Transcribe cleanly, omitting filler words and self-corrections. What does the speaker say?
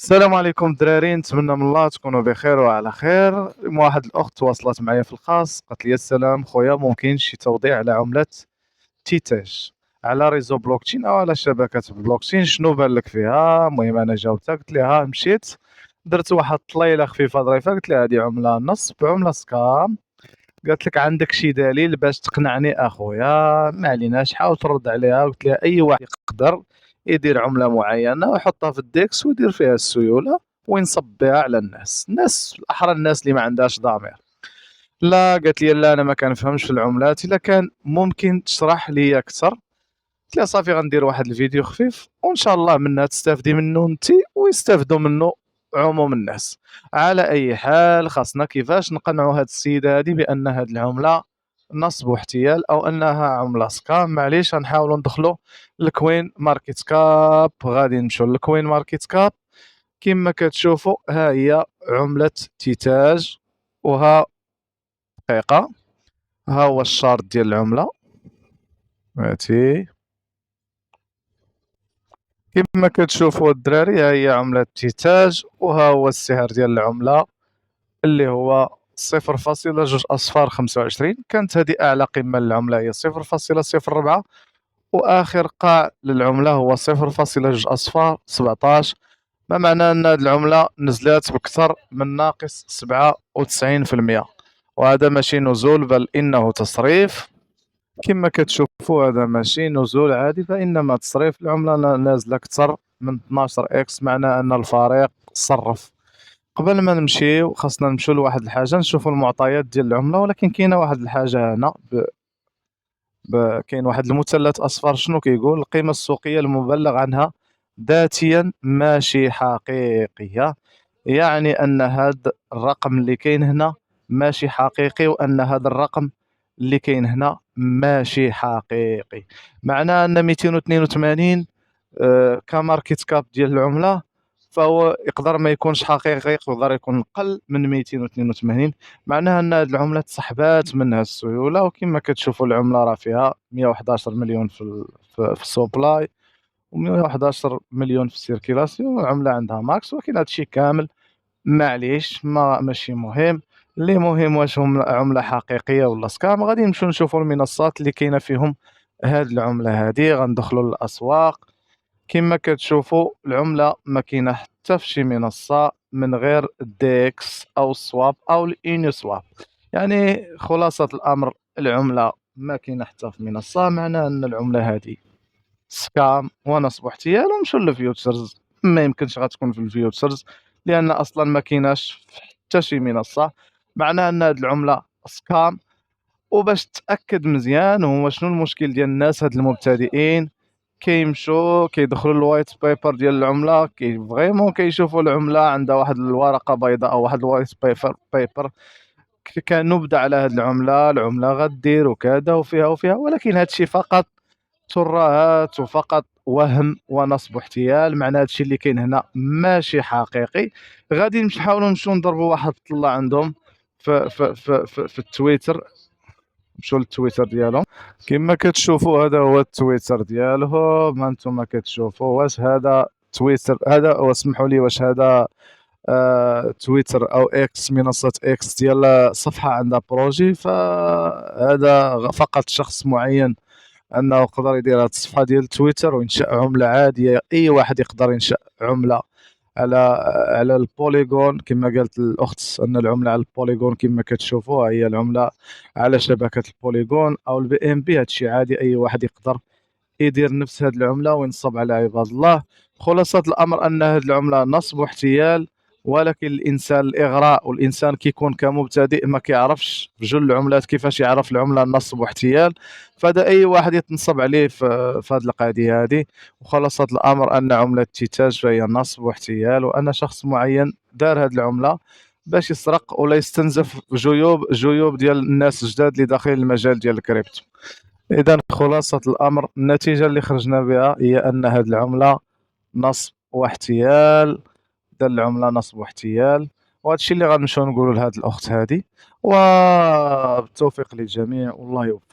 السلام عليكم الدراري، نتمنى من الله تكونوا بخير وعلى خير. واحد الاخت تواصلت معايا في الخاص، قالت لي السلام خويا، ممكن شي توضيح على عملة تيتاج على ريزو بلوكتشين او على شبكة بلوكتشين؟ شنو بان لك فيها؟ المهم انا جاوبتها، قلت لها مشيت درت واحد الطليله خفيفه ظريفه، قلت لها هذه عمله نصب، عمله سكام. قالت لك عندك شي دليل باش تقنعني اخويا؟ ما عليناش، حاول ترد عليها. قلت لها اي واحد يقدر يدير عمله معينه ويحطها في الديكس ويدير فيها السيوله وينصب بها على الناس الاحرى، الناس اللي ما عندهاش ضمير. لا، قالت لي لا انا ما كنفهمش في العملات، الا كان ممكن تشرح لي اكثر. قلت لها صافي، غندير واحد الفيديو خفيف وان شاء الله منها تستافدي منه انت ويستافدوا منه عموم الناس. على اي حال، خاصنا كيفاش نقنعوا هاد السيده هادي بان هاد العمله نصب واحتيال او انها عمله سكام. معليش، غنحاولوا ندخلوا لكوين ماركت كاب. غادي نمشيو لكوين ماركت كاب. كما كتشوفوا ها هي عمله تيتاج، وها دقيقه، ها هو الشارت ديال العمله. هاتي كما كتشوفوا الدراري، ها هي عملة تيتاج، وها هو السعر ديال العملة اللي هو 0.2 أصفار 25. كانت هذه أعلى قمة للعملة هي 0.04، وآخر قاع للعملة هو 0.2 أصفار 17. ما معنى أن هذه العملة نزلات بكثر من ناقص 97%، وهذا ماشي نزول بل إنه تصريف. كما كتشوفوا هذا ماشي نزول عادي، فإنما تصريف. العملة نازلة أكثر من 12 إكس، معنى أن الفريق صرف. قبل ما نمشيو خاصنا نمشيو لواحد الحاجة، نشوفوا المعطيات ديال العملة. ولكن كاينة واحد الحاجة هنا كاين واحد المثلث أصفر. شنو كيقول؟ القيمة السوقية المبلغ عنها ذاتيا ماشي حقيقية، يعني أن هذا الرقم اللي كاين هنا ماشي حقيقي، وأن هذا الرقم اللي كاين هنا ماشي حقيقي. معناه أن 282 كماركت كاب ديال العملة، فهو يقدر ما يكونش حقيقي، يقدر يكون أقل من 282. معناها أن هذه العملة تسحبات منها السيولة. وكما كتشوفوا العملة راه فيها 111 مليون في السوبلاي، و111 مليون في السيركيلاسيون. العملة عندها ماكس، ولكن هذا الشيء كامل معليش ماشي مهم. اللي مهم واش هم عملة حقيقية ولا سكام. غادي نمشيو نشوفوا المنصات اللي كاينة فيهم هاد العملة هادي. غندخلوا للأسواق. كما كتشوفوا العملة ما كاينة حتى في شي منصة من غير الديكس أو السواب أو الإونيو سواب. يعني خلاصة الأمر، العملة ما كاينة حتى في منصة، معناه أن العملة هادي سكام ونصب واحتيال. ونمشيو للفيوتشرز، ما يمكنش غتكون في الفيوتشرز لان اصلا ما كايناش في حتى شي منصه. معناه ان هاد العمله سكام. وباش تاكد مزيان هو شنو المشكل ديال الناس هاد المبتدئين، كيمشوا كيدخلوا الوايت بيبر ديال العمله، فريمون كيشوفوا العمله عندها واحد الورقه بيضاء او واحد الوايت بيبر كنبذه على هاد العمله غدير وكذا وفيها. ولكن هادشي فقط ترهات وفقط وهم ونصب واحتيال. معنى هادشي اللي كاين هنا ماشي حقيقي. غادي نحاولوا نمشيو نضربوا واحد الطلة عندهم في التويتر. نمشيو للتويتر ديالهم. كما كتشوفوا هذا هو التويتر ديالهم. ها نتوما كتشوفوا واش هذا تويتر هذا، واسمحوا لي، واش هذا تويتر او اكس، منصة اكس ديال صفحة عندها بروجي. فهذا فقط شخص معين انه يقدر يدير هاد الصفحه ديال تويتر وينشا عمله عاديه. اي واحد يقدر ينشا عمله على البوليغون. كما قالت الاخت ان العمله على البوليغون كما كتشوفوا هي العمله على شبكه البوليغون او البي ام بي. هادشي عادي، اي واحد يقدر يدير نفس هاد العمله وينصب على عباد الله. خلاصه الامر ان هاد العمله نصب واحتيال. ولكن الانسان الاغراء، والانسان كيكون كمبتدئ ما كيعرفش بجوج العملات كيفاش يعرف العمله نصب واحتيال. فهذا اي واحد يتنصب عليه في هذه القضيه هذه. وخلاصه الامر ان عمله تيتاج فهي نصب واحتيال، وان شخص معين دار هذه العمله باش يسرق ولا يستنزف جيوب ديال الناس الجداد اللي داخلين المجال ديال الكريبتو. إذا خلاصة الأمر، النتيجة اللي خرجنا بها هي أن هذه العملة نصب واحتيال. دار العملة نصب واحتيال. وهذا الشيء اللي غنمشيو نقولوا لهاد الأخت هذه. وبالتوفيق للجميع، والله يوفق.